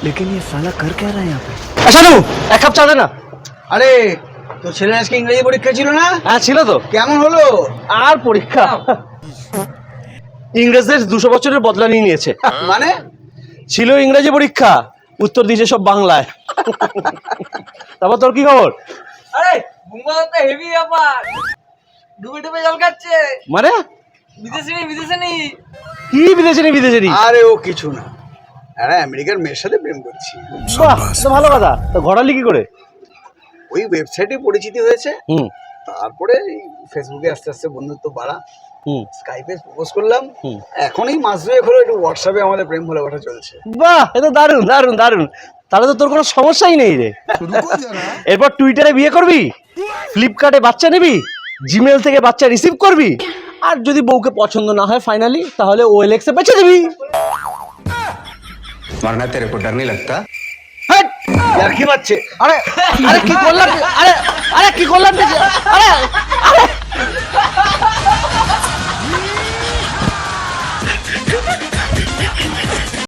लेकिन ये साला कर क्या रहा है यहाँ पे? শানু এক কাপ চা দে না। আরে তোর ছেলের আজকে ইংরেজি পরীক্ষা ছিল না? হ্যাঁ ছিল তো। কেমন হলো? আর পরীক্ষা ইংরেজদের 200 বছরের বদলা নিয়ে নিয়েছে। মানে ছিল ইংরেজি পরীক্ষা, উত্তর দিয়েছে সব বাংলায়। তারপর তোর কি খবর? আরে বুম্বা তো হেভি ব্যাপার, ডুবে ডুবে জল খাচ্ছে। মানে বিদেশি কি বিদেশে নি? আরে ও কিছু না, আরে আমেরিকার মেয়ের সাথে প্রেম করছি। বাহ, তো ভালো কথা। তো ঘোরালি কি করে? ওই ওয়েবসাইটে পরিচিতি হয়েছে, হুম তারপরে ফেসবুকে আস্তে আস্তে বন্ধুত্ব বাড়া, হুম স্কাইপে প্রপোজ করলাম। হুম। এখন এই মাস দুয়েক হলো একটু হোয়াটসঅ্যাপে আমাদের প্রেম ভালোবাসা চলছে। বাহ, এ তো দারুণ দারুণ দারুণ। তাহলে তো তোর কোনো সমস্যাই নেই রে। এরপর টুইটারে বিয়ে করবি, ফ্লিপকার্টে বাচ্চা নিবি, জিমেল থেকে বাচ্চা রিসিভ করবি, আর যদি বউকে পছন্দ না হয় ফাইনালি, তাহলে ওএলএক্স এ বেচে দিবি। मरना तेरे को डर नहीं लगता? আর কি পাচ্ছে? আরে আরে কি করলাম? আরে আরে কি করলাম? আরে